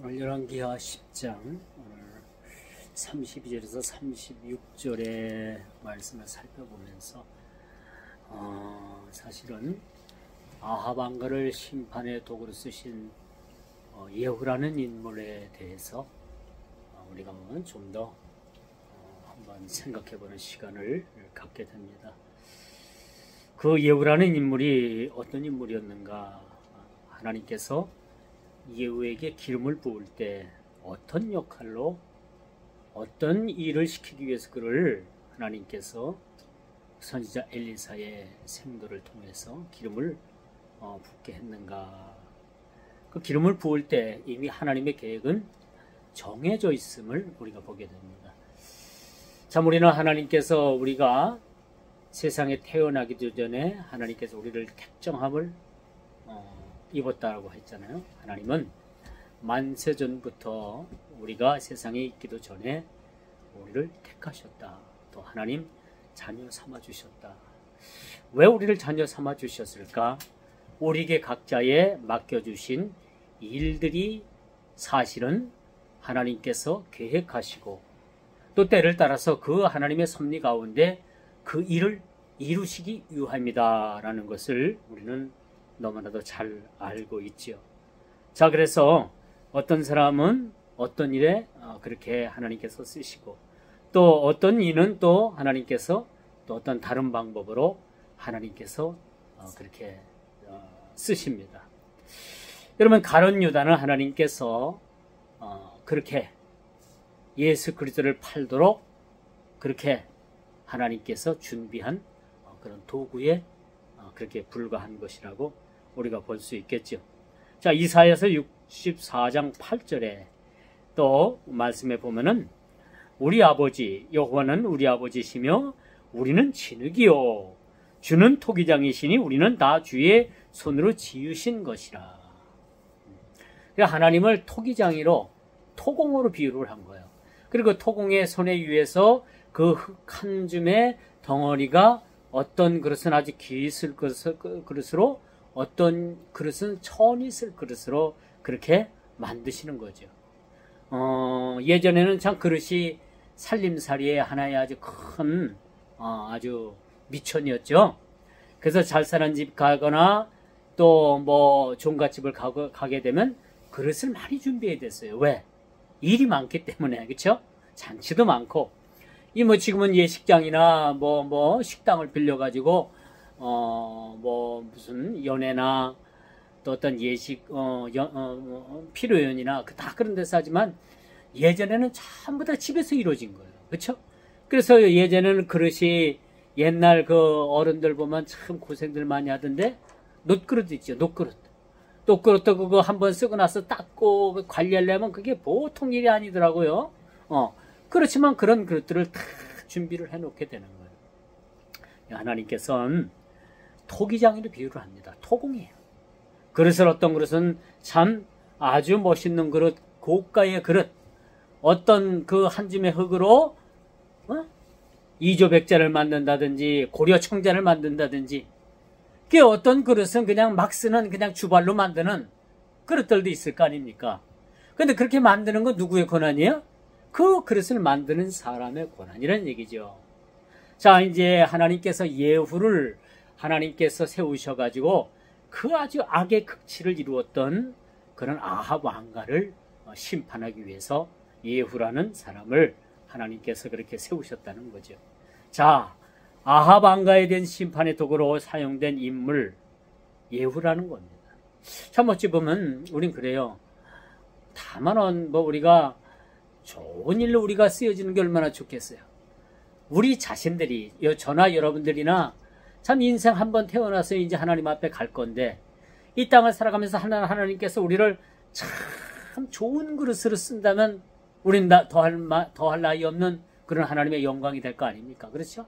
오늘 열왕기하 10장 오늘 32절에서 36절의 말씀을 살펴보면서 사실은 아합 왕가를 심판의 도구로 쓰신 예후라는 인물에 대해서 우리가 좀 더 한번 생각해보는 시간을 갖게 됩니다. 그 예후라는 인물이 어떤 인물이었는가? 하나님께서 예후에게 기름을 부을 때 어떤 역할로 어떤 일을 시키기 위해서 그를 하나님께서 선지자 엘리사의 생도를 통해서 기름을 붓게 했는가? 그 기름을 부을 때 이미 하나님의 계획은 정해져 있음을 우리가 보게 됩니다. 참 우리는 하나님께서 우리가 세상에 태어나기도 전에 하나님께서 우리를 택정함을 입었다라고 했잖아요. 하나님은 만세전부터 우리가 세상에 있기도 전에 우리를 택하셨다. 또 하나님 자녀 삼아주셨다. 왜 우리를 자녀 삼아주셨을까? 우리에게 각자에 맡겨주신 일들이 사실은 하나님께서 계획하시고 또 때를 따라서 그 하나님의 섭리 가운데 그 일을 이루시기 위함이다 라는 것을 우리는 너무나도 잘 알고 있지요. 자, 그래서 어떤 사람은 어떤 일에 그렇게 하나님께서 쓰시고 또 어떤 일은 또 하나님께서 또 어떤 다른 방법으로 하나님께서 그렇게 쓰십니다. 여러분, 가룟 유다는 하나님께서 그렇게 예수 그리스도를 팔도록 그렇게 하나님께서 준비한 그런 도구에 그렇게 불과한 것이라고 우리가 볼 수 있겠죠. 자, 이사야서 64장 8절에 또 말씀해 보면은 우리 아버지 여호와는 우리 아버지시며 우리는 진흙이요 주는 토기장이시니 우리는 다 주의 손으로 지으신 것이라. 하나님을 토기장이로 토공으로 비유를 한 거예요. 그리고 토공의 손에 위에서 그 흙 한 줌의 덩어리가 어떤 그릇은 아주 기있을 그릇으로 어떤 그릇은 천이 있을 그릇으로 그렇게 만드시는 거죠. 예전에는 참 그릇이 살림살이의 하나의 아주 큰 아주 미천이었죠. 그래서 잘 사는 집 가거나 또 뭐 종갓집을 가게 되면 그릇을 많이 준비해야 됐어요. 왜? 일이 많기 때문에. 그렇죠? 잔치도 많고 뭐 지금은 예식장이나 뭐 식당을 빌려가지고 무슨 연회나 또 어떤 예식 피로연이나 다 그런 데서 하지만 예전에는 전부 다 집에서 이루어진 거예요. 그렇죠? 그래서 예전에는 그릇이 옛날 그 어른들 보면 참 고생들 많이 하던데 놋그릇 있죠. 놋그릇도 그거 한번 쓰고 나서 닦고 관리하려면 그게 보통 일이 아니더라고요. 그렇지만 그런 그릇들을 다 준비를 해놓게 되는 거예요. 하나님께서는 토기장이로 비유를 합니다. 토공이에요. 그릇을 어떤 그릇은 참 아주 멋있는 그릇, 고가의 그릇, 어떤 그 한 줌의 흙으로 이조백자를 만든다든지 고려청자를 만든다든지 그 어떤 그릇은 그냥 막 쓰는 그냥 주발로 만드는 그릇들도 있을 거 아닙니까? 근데 그렇게 만드는 건 누구의 권한이에요? 그 그릇을 만드는 사람의 권한이라는 얘기죠. 자, 이제 하나님께서 예후를 하나님께서 세우셔가지고 그 아주 악의 극치를 이루었던 그런 아합 왕가를 심판하기 위해서 예후라는 사람을 하나님께서 그렇게 세우셨다는 거죠. 자, 아합 왕가에 대한 심판의 도구로 사용된 인물 예후라는 겁니다. 참 어찌 보면 우린 그래요. 다만 우리가 좋은 일로 우리가 쓰여지는 게 얼마나 좋겠어요. 우리 자신들이 저나 여러분들이나 참 인생 한번 태어나서 이제 하나님 앞에 갈 건데 이 땅을 살아가면서 하나님께서 우리를 참 좋은 그릇으로 쓴다면 우린 더할 나위 없는 그런 하나님의 영광이 될 거 아닙니까? 그렇죠?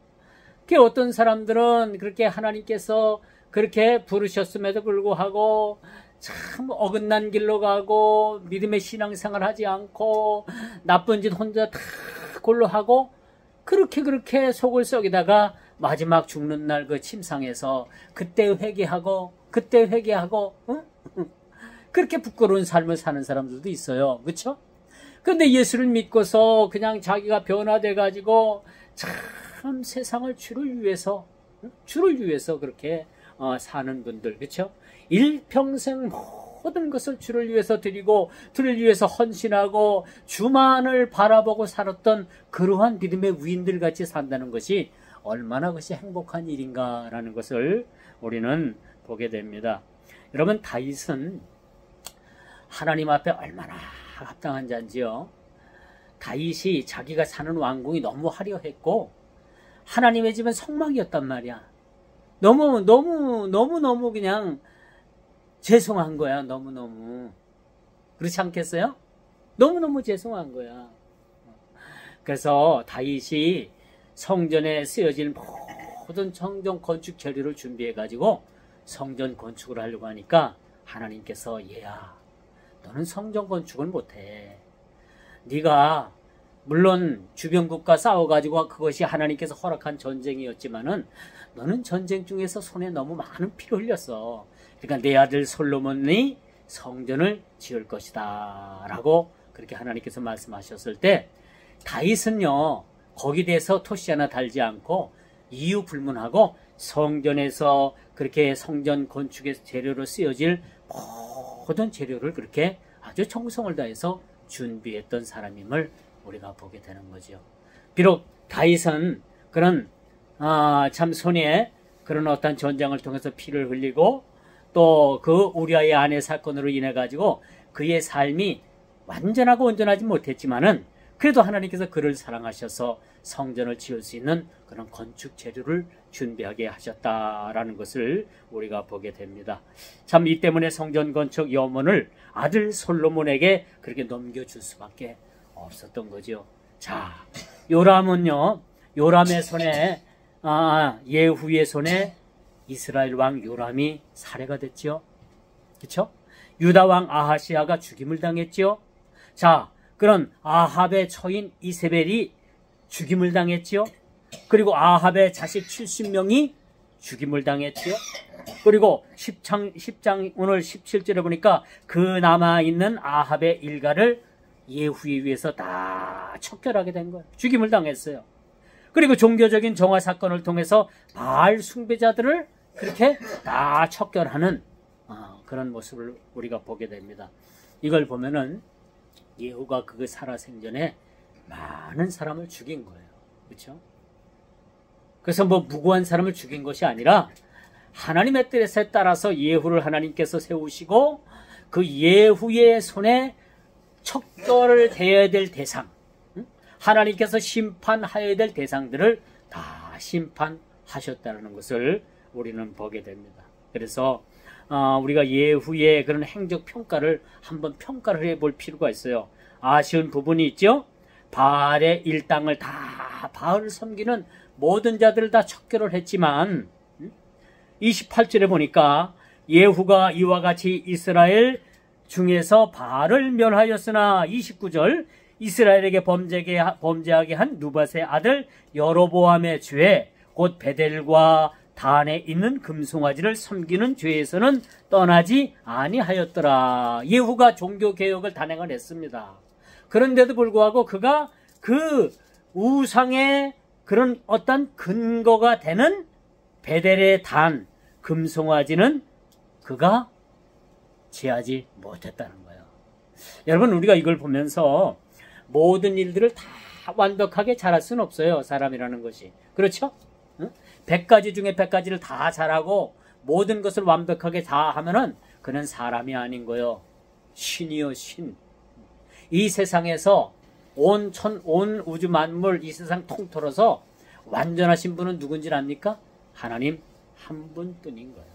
그 어떤 사람들은 그렇게 하나님께서 그렇게 부르셨음에도 불구하고 참 어긋난 길로 가고 믿음의 신앙생활 하지 않고 나쁜 짓 혼자 다 골로 하고 그렇게 속을 썩이다가 마지막 죽는 날 그 침상에서 그때 회개하고 그렇게 부끄러운 삶을 사는 사람들도 있어요. 그렇죠? 근데 예수를 믿고서 그냥 자기가 변화돼 가지고 참 세상을 주를 위해서 그렇게 사는 분들, 그렇죠? 일평생 모든 것을 주를 위해서 드리고 주를 위해서 헌신하고 주만을 바라보고 살았던 그러한 믿음의 위인들 같이 산다는 것이 얼마나 그것이 행복한 일인가라는 것을 우리는 보게 됩니다. 여러분, 다윗은 하나님 앞에 얼마나 합당한 자인지요. 다윗이 자기가 사는 왕궁이 너무 화려했고 하나님의 집은 성막이었단 말이야. 너무 그냥 죄송한 거야. 너무너무. 그렇지 않겠어요? 너무너무 죄송한 거야. 그래서 다윗이 성전에 쓰여질 모든 성전 건축 재료를 준비해가지고 성전 건축을 하려고 하니까 하나님께서 얘야, 너는 성전 건축을 못해. 네가 물론 주변국과 싸워가지고 그것이 하나님께서 허락한 전쟁이었지만은 너는 전쟁 중에서 손에 너무 많은 피를 흘렸어. 그러니까 내 아들 솔로몬이 성전을 지을 것이다 라고 그렇게 하나님께서 말씀하셨을 때 다윗은요 거기에 대해서 토시 하나 달지 않고 이유 불문하고 성전에서 그렇게 성전 건축의 재료로 쓰여질 모든 재료를 그렇게 아주 정성을 다해서 준비했던 사람임을 우리가 보게 되는 거죠. 비록 다윗은 그런 참 손에 그런 어떤 전쟁을 통해서 피를 흘리고 또 그 우리아의 아내 사건으로 인해 가지고 그의 삶이 완전하고 온전하지 못했지만은 그래도 하나님께서 그를 사랑하셔서 성전을 지을 수 있는 그런 건축 재료를 준비하게 하셨다라는 것을 우리가 보게 됩니다. 참 이 때문에 성전 건축 염원을 아들 솔로몬에게 그렇게 넘겨줄 수밖에 없었던 거죠. 자, 요람은요, 요람의 손에 예후의 손에 이스라엘 왕 요람이 살해가 됐죠. 그렇죠? 유다 왕 아하시아가 죽임을 당했죠. 자, 그런 아합의 처인 이세벨이 죽임을 당했죠. 그리고 아합의 자식 70명이 죽임을 당했죠. 그리고 10장 오늘 17절에 보니까 그 남아있는 아합의 일가를 예후에 의해서 다 척결하게 된 거예요. 죽임을 당했어요. 그리고 종교적인 정화 사건을 통해서 바알 숭배자들을 그렇게 다 척결하는 그런 모습을 우리가 보게 됩니다. 이걸 보면은 예후가 그 살아생전에 많은 사람을 죽인 거예요. 그렇죠? 그래서 뭐 무고한 사람을 죽인 것이 아니라 하나님의 뜻에 따라서 예후를 하나님께서 세우시고 그 예후의 손에 척결을 대해야 될 대상, 하나님께서 심판하여야 될 대상들을 다 심판하셨다는 것을 우리는 보게 됩니다. 그래서 우리가 예후의 그런 행적 평가를 한번 평가를 해볼 필요가 있어요. 아쉬운 부분이 있죠. 바알의 일당을 다 바알을 섬기는 모든 자들을 다 척결을 했지만 28절에 보니까 예후가 이와 같이 이스라엘 중에서 바알을 멸하였으나 29절 이스라엘에게 범죄하게 한 누밧의 아들 여로보암의 죄 곧 베델과 단에 있는 금송아지를 섬기는 죄에서는 떠나지 아니하였더라. 예후가 종교개혁을 단행을 했습니다. 그런데도 불구하고 그가 그 우상의 그런 어떤 근거가 되는 베델의 단, 금송아지는 그가 제하지 못했다는 거예요. 여러분, 우리가 이걸 보면서 모든 일들을 다 완벽하게 잘할 수는 없어요. 사람이라는 것이. 그렇죠? 100가지 중에 100가지를 다 잘하고 모든 것을 완벽하게 다 하면은 그는 사람이 아닌 거예요. 신이요, 신. 이 세상에서 온 우주 만물 이 세상 통틀어서 완전하신 분은 누군지 압니까? 하나님 한 분뿐인 거예요.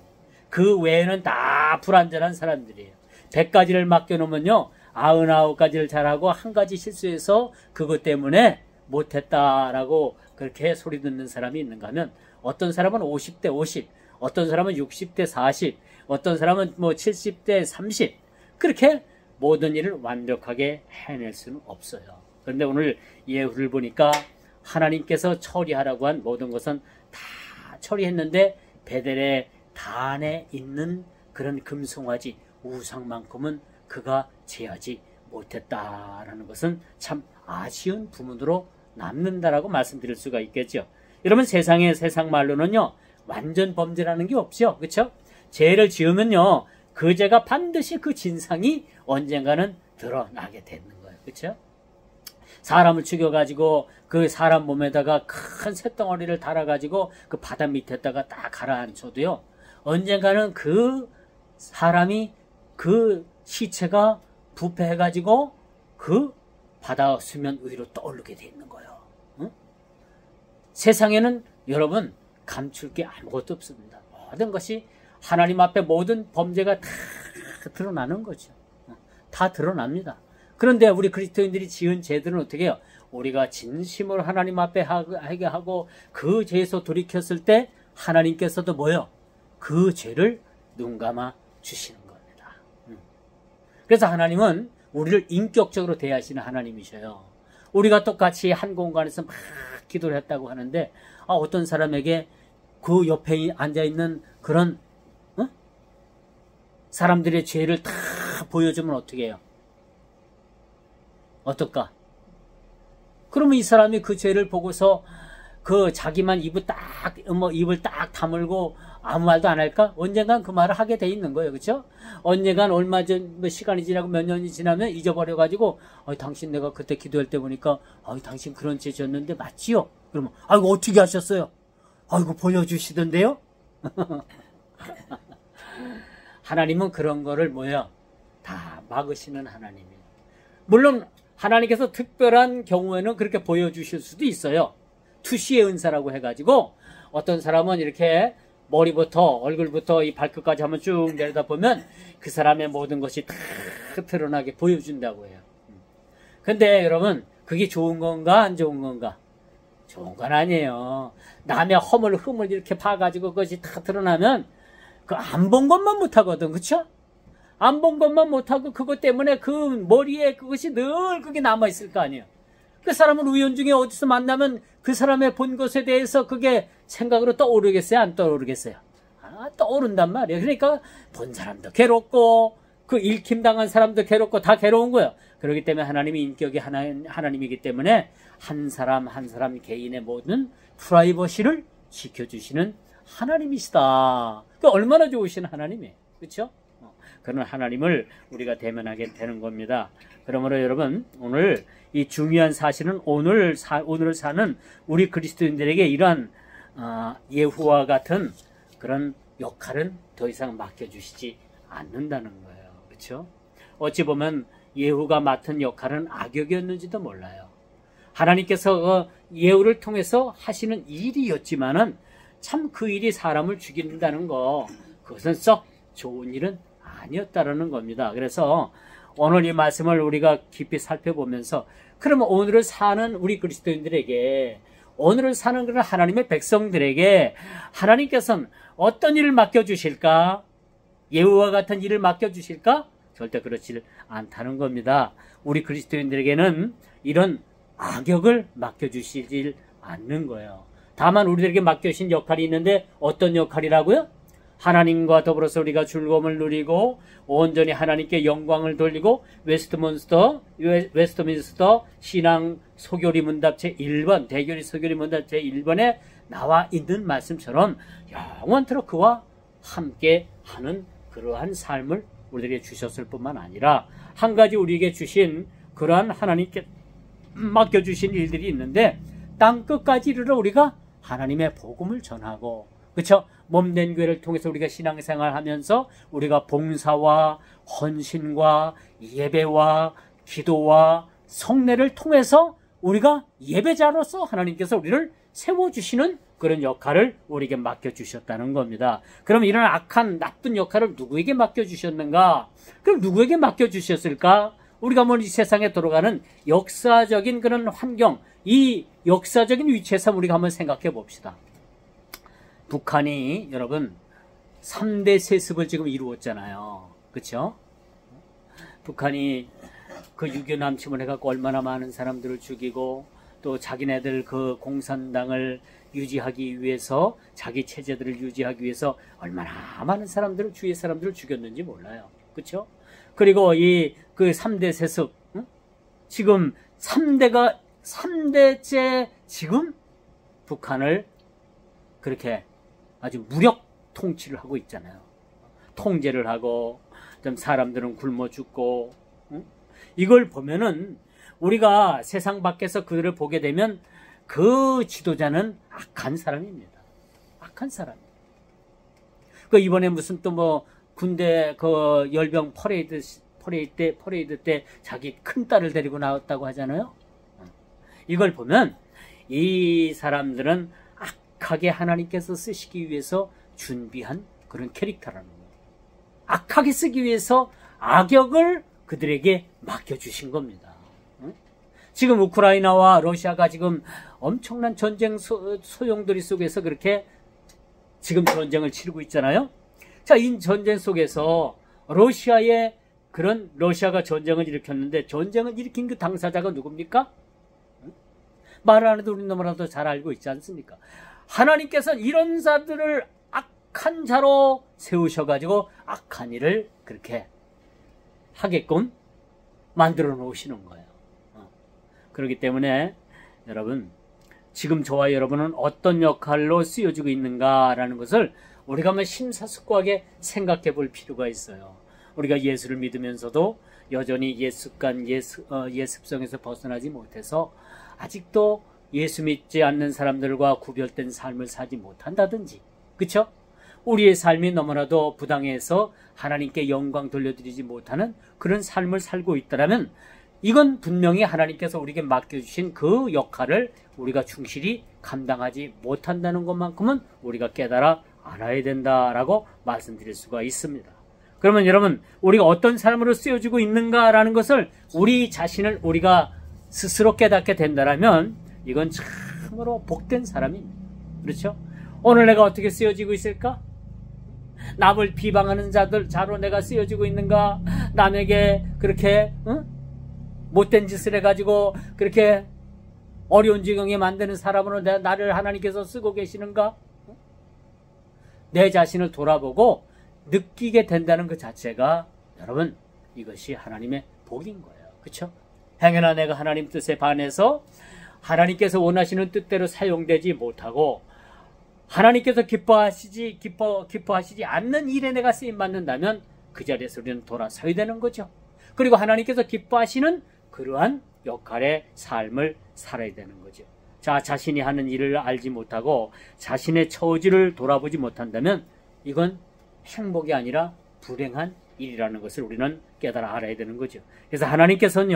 그 외에는 다 불완전한 사람들이에요. 100가지를 맡겨놓으면요 99가지를 잘하고 한 가지 실수해서 그것 때문에 못했다라고 그렇게 소리 듣는 사람이 있는가 하면 어떤 사람은 50대 50, 어떤 사람은 60대 40, 어떤 사람은 뭐 70대 30 그렇게 모든 일을 완벽하게 해낼 수는 없어요. 그런데 오늘 예후를 보니까 하나님께서 처리하라고 한 모든 것은 다 처리했는데 베델의 단에 있는 그런 금송아지 우상만큼은 그가 제하지 못했다라는 것은 참 아쉬운 부문으로 남는다라고 말씀드릴 수가 있겠죠. 여러분, 세상 말로는요, 완전 범죄라는 게 없죠. 그렇죠? 죄를 지으면요, 그 죄가 반드시 그 진상이 언젠가는 드러나게 되는 거예요. 그렇죠? 사람을 죽여가지고 그 사람 몸에다가 큰 쇳덩어리를 달아가지고 그 바다 밑에다가 딱 가라앉혀도요, 언젠가는 그 사람이 그 시체가 부패해가지고 그 바다 수면 위로 떠오르게 돼 있는 거예요. 응? 세상에는 여러분 감출 게 아무것도 없습니다. 모든 것이 하나님 앞에 모든 범죄가 다 드러나는 거죠. 다 드러납니다. 그런데 우리 그리스도인들이 지은 죄들은 어떻게 해요? 우리가 진심으로 하나님 앞에 하게 하고 그 죄에서 돌이켰을 때 하나님께서도 뭐요? 그 죄를 눈감아 주시는 겁니다. 그래서 하나님은 우리를 인격적으로 대하시는 하나님이셔요. 우리가 똑같이 한 공간에서 막 기도를 했다고 하는데 어떤 사람에게 그 옆에 앉아있는 그런 사람들의 죄를 다 보여주면 어떻게 해요? 어떨까? 그러면 이 사람이 그 죄를 보고서 그 자기만 입을 딱 다물고 아무 말도 안 할까? 언젠간 그 말을 하게 돼 있는 거예요. 그렇죠? 언젠간 얼마 전 시간이 지나고 몇 년이 지나면 잊어버려가지고 당신 내가 그때 기도할 때 보니까 당신 그런 죄 졌는데 맞지요? 그러면 아이고 어떻게 하셨어요? 아이고 보여주시던데요? 하나님은 그런 거를 다 막으시는 하나님이에요. 물론 하나님께서 특별한 경우에는 그렇게 보여주실 수도 있어요. 투시의 은사라고 해가지고 어떤 사람은 이렇게 머리부터 얼굴부터 이 발끝까지 한번 쭉 내려다보면 그 사람의 모든 것이 다 드러나게 보여준다고 해요. 근데 여러분 그게 좋은 건가 안 좋은 건가? 좋은 건 아니에요. 남의 흠을 이렇게 파가지고 그것이 다 드러나면 그 안 본 것만 못하거든. 그쵸? 안 본 것만 못하고 그것 때문에 그 머리에 그것이 늘 그게 남아있을 거 아니에요. 그 사람은 우연중에 어디서 만나면 그 사람의 본 것에 대해서 그게 생각으로 떠오르겠어요? 안 떠오르겠어요? 떠오른단 말이에요. 그러니까 본 사람도 괴롭고 그 읽힘당한 사람도 괴롭고 다 괴로운 거예요. 그렇기 때문에 하나님이 인격이 하나님이기 때문에 한 사람 한 사람 개인의 모든 프라이버시를 지켜주시는 하나님이시다. 그 얼마나 좋으신 하나님이에요. 그렇죠? 그런 하나님을 우리가 대면하게 되는 겁니다. 그러므로 여러분 오늘 이 중요한 사실은 오늘을 사는 우리 그리스도인들에게 이러한 예후와 같은 그런 역할은 더 이상 맡겨주시지 않는다는 거예요. 그렇죠? 어찌 보면 예후가 맡은 역할은 악역이었는지도 몰라요. 하나님께서 예후를 통해서 하시는 일이었지만은 참 그 일이 사람을 죽인다는 거 그것은 썩 좋은 일은 아니었다라는 겁니다. 그래서 오늘 이 말씀을 우리가 깊이 살펴보면서 그러면 오늘을 사는 우리 그리스도인들에게 오늘을 사는 그런 하나님의 백성들에게 하나님께서는 어떤 일을 맡겨주실까? 예후와 같은 일을 맡겨주실까? 절대 그렇지 않다는 겁니다. 우리 그리스도인들에게는 이런 악역을 맡겨주시질 않는 거예요. 다만 우리들에게 맡겨주신 역할이 있는데 어떤 역할이라고요? 하나님과 더불어서 우리가 즐거움을 누리고 온전히 하나님께 영광을 돌리고 웨스트민스터 신앙 소교리 문답 제1번 대교리 소교리 문답 제1번에 나와 있는 말씀처럼 영원토록 그와 함께 하는 그러한 삶을 우리에게 주셨을 뿐만 아니라 한 가지 우리에게 주신 그러한 하나님께 맡겨주신 일들이 있는데 땅끝까지 이르러 우리가 하나님의 복음을 전하고 그렇죠? 몸된 교회를 통해서 우리가 신앙생활 하면서 우리가 봉사와 헌신과 예배와 기도와 성례를 통해서 우리가 예배자로서 하나님께서 우리를 세워주시는 그런 역할을 우리에게 맡겨주셨다는 겁니다. 그럼 이런 악한 나쁜 역할을 누구에게 맡겨주셨는가? 그럼 누구에게 맡겨주셨을까? 우리가 이 세상에 돌아가는 역사적인 그런 환경, 이 역사적인 위치에서 우리가 한번 생각해 봅시다. 북한이 여러분 3대 세습을 지금 이루었잖아요. 그렇죠? 북한이 그 유교 남침을 해갖고 얼마나 많은 사람들을 죽이고 또 자기네들 그 공산당을 유지하기 위해서 자기 체제들을 유지하기 위해서 얼마나 많은 사람들을 주위의 사람들을 죽였는지 몰라요. 그렇죠? 그리고 그 3대 세습, 응? 지금 3대째 지금 북한을 그렇게 아주 무력 통치를 하고 있잖아요. 통제를 하고 좀 사람들은 굶어 죽고, 응? 이걸 보면은 우리가 세상 밖에서 그들을 보게 되면 그 지도자는 악한 사람입니다. 악한 사람. 그 이번에 무슨 또 뭐 군대 그 열병 퍼레이드 때 자기 큰딸을 데리고 나왔다고 하잖아요. 이걸 보면 이 사람들은 악하게 하나님께서 쓰시기 위해서 준비한 그런 캐릭터라는 거예요. 악하게 쓰기 위해서 악역을 그들에게 맡겨주신 겁니다. 지금 우크라이나와 러시아가 지금 엄청난 전쟁 소용돌이 속에서 그렇게 지금 전쟁을 치르고 있잖아요. 자, 이 전쟁 속에서 러시아가 전쟁을 일으켰는데 전쟁을 일으킨 그 당사자가 누굽니까? 말 안 해도 우리 너무나도 잘 알고 있지 않습니까? 하나님께서 이런 자들을 악한 자로 세우셔가지고 악한 일을 그렇게 하게끔 만들어 놓으시는 거예요. 그렇기 때문에 여러분, 지금 저와 여러분은 어떤 역할로 쓰여지고 있는가라는 것을 우리가 한번 심사숙고하게 생각해 볼 필요가 있어요. 우리가 예수를 믿으면서도 여전히 예습성에서 벗어나지 못해서 아직도 예수 믿지 않는 사람들과 구별된 삶을 살지 못한다든지, 그렇죠? 우리의 삶이 너무나도 부당해서 하나님께 영광 돌려드리지 못하는 그런 삶을 살고 있다면 이건 분명히 하나님께서 우리에게 맡겨주신 그 역할을 우리가 충실히 감당하지 못한다는 것만큼은 우리가 깨달아 알아야 된다라고 말씀드릴 수가 있습니다. 그러면 여러분, 우리가 어떤 사람으로 쓰여지고 있는가라는 것을 우리 자신을 우리가 스스로 깨닫게 된다면 이건 참으로 복된 사람입니다. 그렇죠? 오늘 내가 어떻게 쓰여지고 있을까? 남을 비방하는 자로 내가 쓰여지고 있는가? 남에게 그렇게 못된 짓을 해가지고 그렇게 어려운 지경에 만드는 사람으로 나를 하나님께서 쓰고 계시는가? 내 자신을 돌아보고 느끼게 된다는 그 자체가 여러분, 이것이 하나님의 복인 거예요. 그렇죠? 행여나 내가 하나님 뜻에 반해서 하나님께서 원하시는 뜻대로 사용되지 못하고 하나님께서 기뻐하시지 않는 일에 내가 쓰임 받는다면 그 자리에서 우리는 돌아서야 되는 거죠. 그리고 하나님께서 기뻐하시는 그러한 역할의 삶을 살아야 되는 거죠. 자, 자신이 하는 일을 알지 못하고 자신의 처지를 돌아보지 못한다면 이건 행복이 아니라 불행한 일이라는 것을 우리는 깨달아 알아야 되는 거죠. 그래서 하나님께서는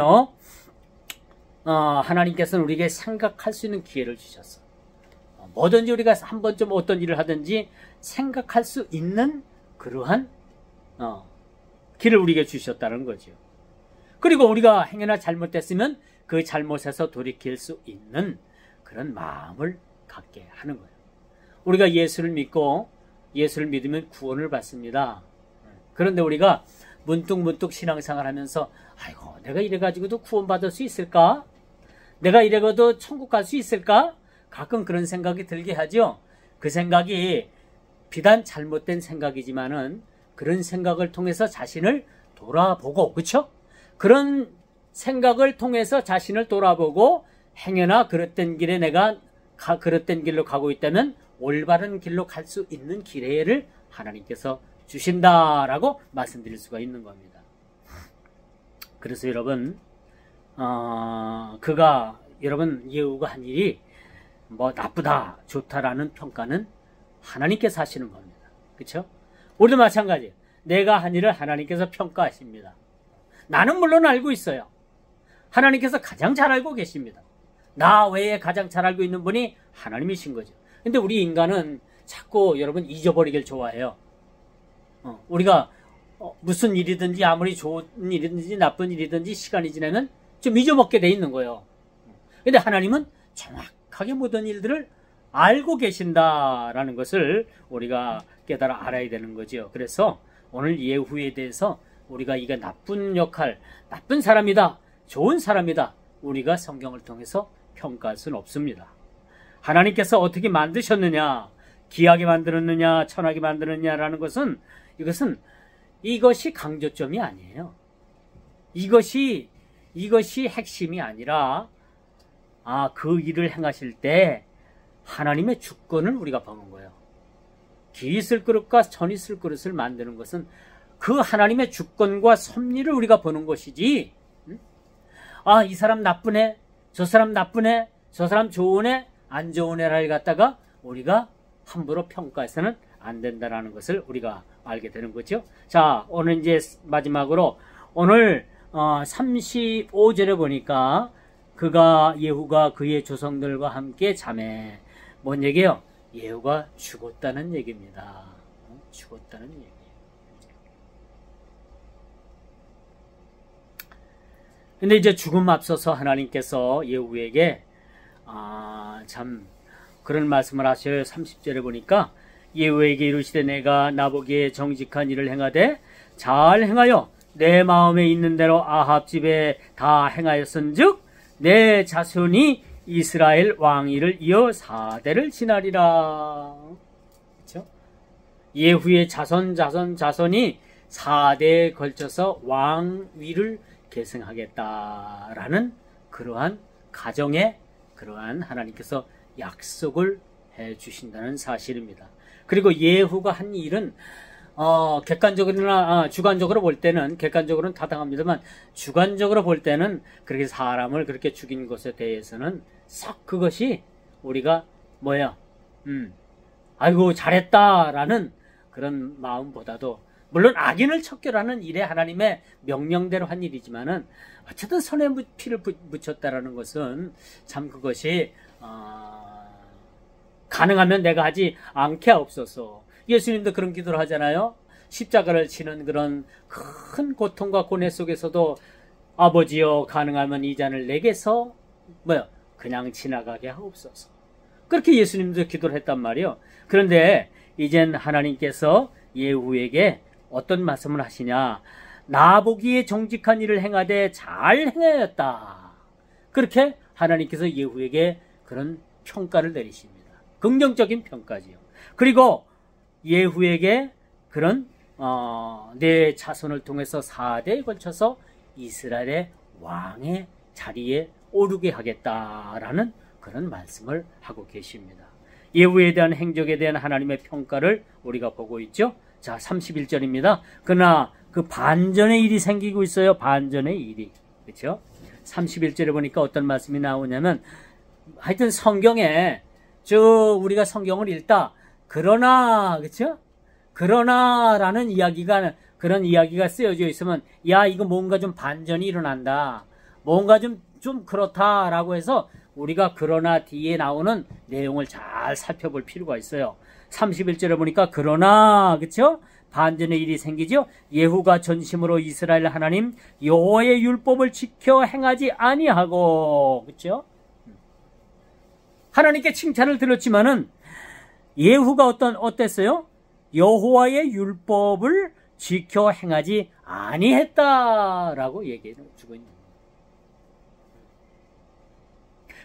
우리에게 생각할 수 있는 기회를 주셨어. 뭐든지 우리가 한 번쯤 어떤 일을 하든지 생각할 수 있는 그러한 길을 우리에게 주셨다는 거죠. 그리고 우리가 행여나 잘못됐으면 그 잘못에서 돌이킬 수 있는 그런 마음을 갖게 하는 거예요. 우리가 예수를 믿으면 구원을 받습니다. 그런데 우리가 문득문득 신앙생활 하면서 아이고, 내가 이래가지고도 구원받을 수 있을까? 내가 이래가도 천국 갈 수 있을까? 가끔 그런 생각이 들게 하죠. 그 생각이 비단 잘못된 생각이지만은 그런 생각을 통해서 자신을 돌아보고, 그렇죠? 그런 생각을 통해서 자신을 돌아보고 행여나 그릇된 길에 내가 그릇된 길로 가고 있다면 올바른 길로 갈 수 있는 기회를 하나님께서 주신다라고 말씀드릴 수가 있는 겁니다. 그래서 여러분, 여러분 예후가 한 일이 뭐 나쁘다, 좋다라는 평가는 하나님께서 하시는 겁니다. 그렇죠? 우리도 마찬가지예요. 내가 한 일을 하나님께서 평가하십니다. 나는 물론 알고 있어요. 하나님께서 가장 잘 알고 계십니다. 나 외에 가장 잘 알고 있는 분이 하나님이신 거죠. 근데 우리 인간은 자꾸 여러분 잊어버리길 좋아해요. 우리가 무슨 일이든지 아무리 좋은 일이든지 나쁜 일이든지 시간이 지나면 좀 잊어먹게 돼 있는 거예요. 근데 하나님은 정확하게 모든 일들을 알고 계신다라는 것을 우리가 깨달아 알아야 되는 거죠. 그래서 오늘 예후에 대해서 우리가 이게 나쁜 역할, 나쁜 사람이다, 좋은 사람이다, 우리가 성경을 통해서 평가할 수는 없습니다. 하나님께서 어떻게 만드셨느냐, 귀하게 만들었느냐, 천하게 만들었느냐라는 것은 이것은 이것이 강조점이 아니에요. 이것이 핵심이 아니라 그 일을 행하실 때 하나님의 주권을 우리가 보는 거예요. 기 있을 그릇과 전 있을 그릇을 만드는 것은 그 하나님의 주권과 섭리를 우리가 보는 것이지, 이 사람 나쁘네, 저 사람 나쁘네, 저 사람 좋으네, 안 좋으네를 갖다가 우리가 함부로 평가해서는 안 된다는 것을 우리가 알게 되는 거죠. 자, 오늘 이제 마지막으로 오늘 35절에 보니까 예후가 그의 조상들과 함께 자매, 뭔 얘기예요? 예후가 죽었다는 얘기입니다. 죽었다는 얘기. 근데 이제 죽음 앞서서 하나님께서 예후에게 참 그런 말씀을 하셔요. 30절에 보니까 예후에게 이르시되 내가 나보기에 정직한 일을 행하되 잘 행하여 내 마음에 있는 대로 아합 집에 다 행하였은즉 내 자손이 이스라엘 왕위를 이어 4대를 지나리라. 그렇죠? 예후의 자손이 4대에 걸쳐서 왕위를 계승하겠다라는 그러한 가정에 그러한 하나님께서 약속을 해 주신다는 사실입니다. 그리고 예후가 한 일은 객관적으로나 주관적으로 볼 때는, 객관적으로는 타당합니다만 주관적으로 볼 때는 그렇게 사람을 그렇게 죽인 것에 대해서는 썩 그것이 우리가 아이고 잘했다라는 그런 마음보다도, 물론 악인을 척결하는 일에 하나님의 명령대로 한 일이지만은 어쨌든 손에 피를 묻혔다라는 것은 참 그것이 가능하면 내가 하지 않게 없어서. 예수님도 그런 기도를 하잖아요. 십자가를 치는 그런 큰 고통과 고뇌 속에서도 아버지여 가능하면 이 잔을 내게서 그냥 지나가게 하옵소서. 그렇게 예수님도 기도를 했단 말이에요. 그런데 이젠 하나님께서 예후에게 어떤 말씀을 하시냐, 나보기에 정직한 일을 행하되 잘 행하였다. 그렇게 하나님께서 예후에게 그런 평가를 내리십니다. 긍정적인 평가지요. 그리고 예후에게 그런 내 자손을 통해서 4대에 걸쳐서 이스라엘의 왕의 자리에 오르게 하겠다라는 그런 말씀을 하고 계십니다. 예후에 대한 행적에 대한 하나님의 평가를 우리가 보고 있죠. 자, 31절입니다. 그러나 그 반전의 일이 생기고 있어요. 반전의 일이. 그렇죠? 31절에 보니까 어떤 말씀이 나오냐면, 하여튼 성경에 우리가 성경을 읽다 그러나, 그렇죠? 그러나라는 그런 이야기가 쓰여져 있으면, 야, 이거 뭔가 좀 반전이 일어난다, 뭔가 좀 그렇다라고 해서 우리가 그러나 뒤에 나오는 내용을 잘 살펴볼 필요가 있어요. 31절에 보니까 그러나, 그렇죠? 반전의 일이 생기죠. 예후가 전심으로 이스라엘 하나님 여호와의 율법을 지켜 행하지 아니하고, 그렇죠? 하나님께 칭찬을 들었지만은 예후가 어땠어요? 여호와의 율법을 지켜 행하지 아니했다라고 얘기해 주고 있는 거예요.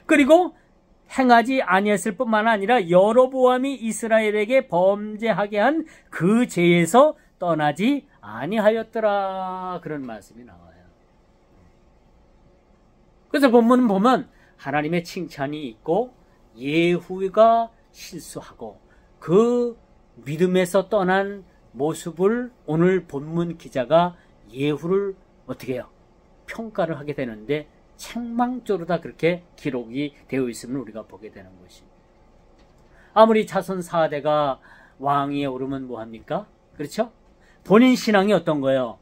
그리고 행하지 아니했을 뿐만 아니라 여로보암이 이스라엘에게 범죄하게 한 그 죄에서 떠나지 아니하였더라, 그런 말씀이 나와요. 그래서 본문은 보면 하나님의 칭찬이 있고 예후가 실수하고 그 믿음에서 떠난 모습을 오늘 본문 기자가 예후를 어떻게 해요? 평가를 하게 되는데 책망조로다 그렇게 기록이 되어 있음을 우리가 보게 되는 것입니다. 아무리 자손 4대가 왕위에 오르면 뭐합니까? 그렇죠? 본인 신앙이 어떤 거예요?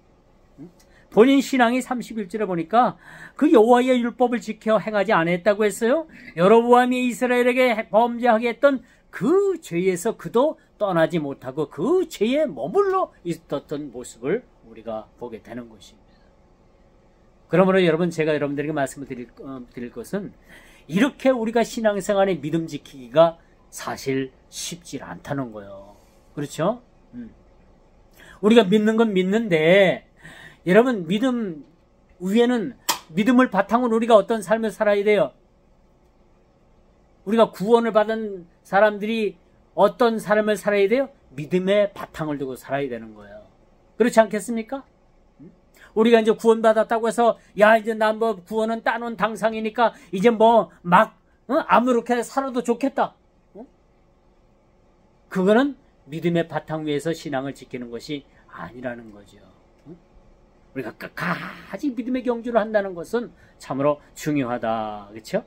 본인 신앙이 31절에 보니까 그 여호와의 율법을 지켜 행하지 않았다고 했어요. 여로보암이 이스라엘에게 범죄하게 했던 그 죄에서 그도 떠나지 못하고 그 죄에 머물러 있었던 모습을 우리가 보게 되는 것입니다. 그러므로 여러분, 제가 여러분들에게 말씀을 드릴 것은, 이렇게 우리가 신앙생활에 믿음 지키기가 사실 쉽지 않다는 거예요. 그렇죠? 우리가 믿는 건 믿는데, 여러분, 믿음 위에는, 믿음을 바탕으로 우리가 어떤 삶을 살아야 돼요? 우리가 구원을 받은 사람들이 어떤 삶을 살아야 돼요? 믿음의 바탕을 두고 살아야 되는 거예요. 그렇지 않겠습니까? 우리가 이제 구원받았다고 해서 야 이제 나 뭐 구원은 따놓은 당상이니까 이제 뭐 막 아무렇게 살아도 좋겠다. 그거는 믿음의 바탕 위에서 신앙을 지키는 것이 아니라는 거죠. 우리가 끝까지 믿음의 경주를 한다는 것은 참으로 중요하다. 그렇죠?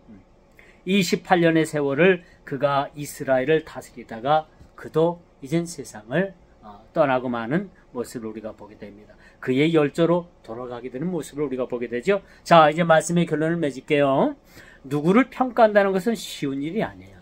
28년의 세월을 그가 이스라엘을 다스리다가 그도 이젠 세상을 떠나고 마는 모습을 우리가 보게 됩니다. 그의 열조로 돌아가게 되는 모습을 우리가 보게 되죠. 자, 이제 말씀의 결론을 맺을게요. 누구를 평가한다는 것은 쉬운 일이 아니에요.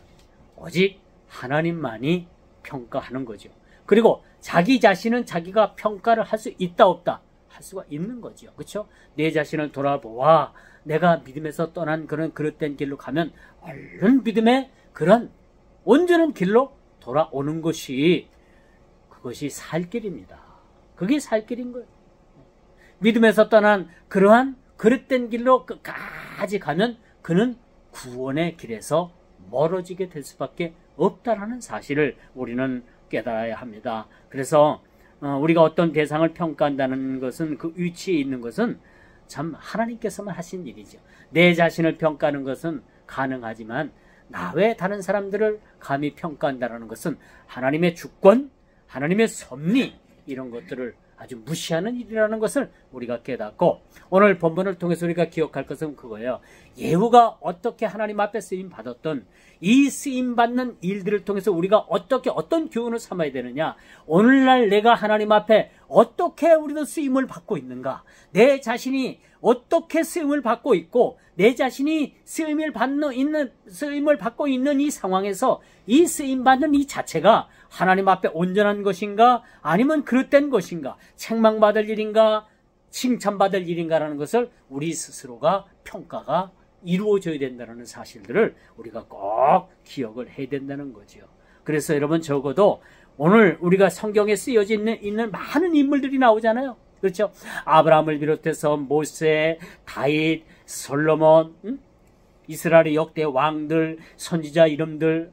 오직 하나님만이 평가하는 거죠. 그리고 자기 자신은 자기가 평가를 할 수 있다 없다 할 수가 있는 거죠. 그렇죠? 내 자신을 돌아보아 내가 믿음에서 떠난 그런 그릇된 길로 가면 얼른 믿음의 그런 온전한 길로 돌아오는 것이 그것이 살 길입니다. 그게 살 길인 거예요. 믿음에서 떠난 그러한 그릇된 길로 끝까지 가면 그는 구원의 길에서 멀어지게 될 수밖에 없다라는 사실을 우리는 깨달아야 합니다. 그래서 우리가 어떤 대상을 평가한다는 것은 그 위치에 있는 것은 참 하나님께서만 하신 일이죠. 내 자신을 평가하는 것은 가능하지만 나 외 다른 사람들을 감히 평가한다는 것은 하나님의 주권, 하나님의 섭리 이런 것들을 아주 무시하는 일이라는 것을 우리가 깨닫고 오늘 본문을 통해서 우리가 기억할 것은 그거예요. 예후가 어떻게 하나님 앞에 쓰임 받았던 이 쓰임 받는 일들을 통해서 우리가 어떤 교훈을 삼아야 되느냐. 오늘날 내가 하나님 앞에 어떻게 우리도 쓰임을 받고 있는가. 내 자신이 어떻게 쓰임을 받고 있고 내 자신이 쓰임을 받고 있는 이 상황에서 이 쓰임 받는 이 자체가 하나님 앞에 온전한 것인가 아니면 그릇된 것인가 책망받을 일인가 칭찬받을 일인가라는 것을 우리 스스로가 평가가 이루어져야 된다는 사실들을 우리가 꼭 기억을 해야 된다는 거죠. 그래서 여러분 적어도 오늘 우리가 성경에 쓰여져 있는 많은 인물들이 나오잖아요. 그렇죠? 아브라함을 비롯해서 모세, 다윗, 솔로몬, 이스라엘의 역대 왕들, 선지자 이름들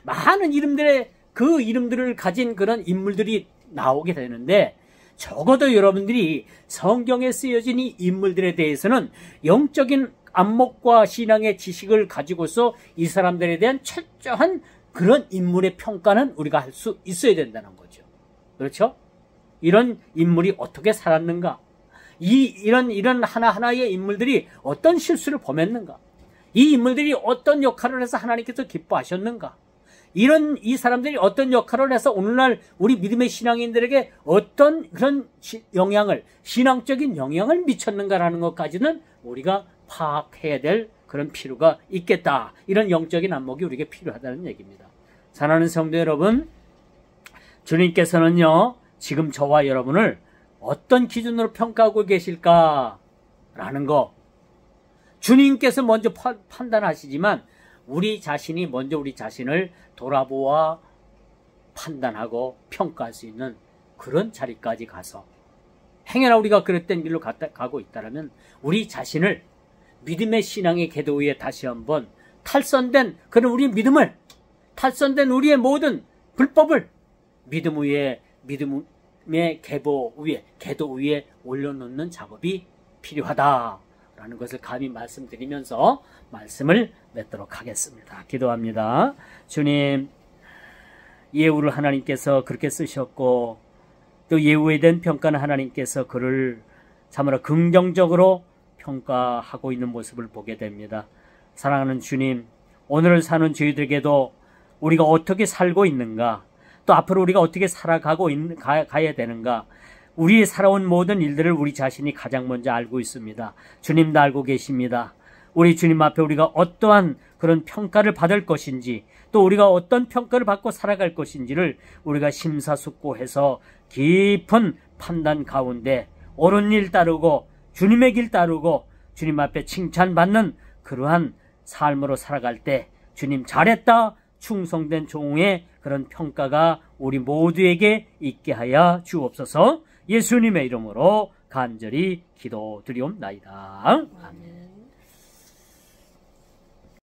많은 이름들의 그 이름들을 가진 그런 인물들이 나오게 되는데 적어도 여러분들이 성경에 쓰여진 이 인물들에 대해서는 영적인 안목과 신앙의 지식을 가지고서 이 사람들에 대한 철저한 그런 인물의 평가는 우리가 할 수 있어야 된다는 거죠. 그렇죠? 이런 인물이 어떻게 살았는가? 이런 하나하나의 인물들이 어떤 실수를 범했는가? 이 인물들이 어떤 역할을 해서 하나님께서 기뻐하셨는가? 이 사람들이 어떤 역할을 해서 오늘날 우리 믿음의 신앙인들에게 어떤 그런 신앙적인 영향을 미쳤는가라는 것까지는 우리가 파악해야 될 그런 필요가 있겠다. 이런 영적인 안목이 우리에게 필요하다는 얘기입니다. 사랑하는 성도 여러분, 주님께서는요, 지금 저와 여러분을 어떤 기준으로 평가하고 계실까라는 거, 주님께서 먼저 판단하시지만 우리 자신이 먼저 우리 자신을 돌아보아 판단하고 평가할 수 있는 그런 자리까지 가서 행여나 우리가 그릇된 길로 가고 있다면 우리 자신을 믿음의 신앙의 궤도 위에 다시 한번 탈선된 그런 우리의 믿음을, 탈선된 우리의 모든 불법을 믿음의 궤도 위에 올려놓는 작업이 필요하다라는 것을 감히 말씀드리면서 말씀을 맺도록 하겠습니다. 기도합니다. 주님, 예후를 하나님께서 그렇게 쓰셨고 또 예후에 대한 평가는 하나님께서 그를 참으로 긍정적으로 평가하고 있는 모습을 보게 됩니다. 사랑하는 주님, 오늘을 사는 저희들에게도 우리가 어떻게 살고 있는가, 또 앞으로 우리가 어떻게 살아가고 가야 되는가, 우리의 살아온 모든 일들을 우리 자신이 가장 먼저 알고 있습니다. 주님도 알고 계십니다. 우리 주님 앞에 우리가 어떠한 그런 평가를 받을 것인지, 또 우리가 어떤 평가를 받고 살아갈 것인지를 우리가 심사숙고해서 깊은 판단 가운데 옳은 일 따르고 주님의 길 따르고 주님 앞에 칭찬받는 그러한 삶으로 살아갈 때 주님 잘했다, 충성된 종의 그런 평가가 우리 모두에게 있게 하여 주옵소서. 예수님의 이름으로 간절히 기도드리옵나이다. 아멘.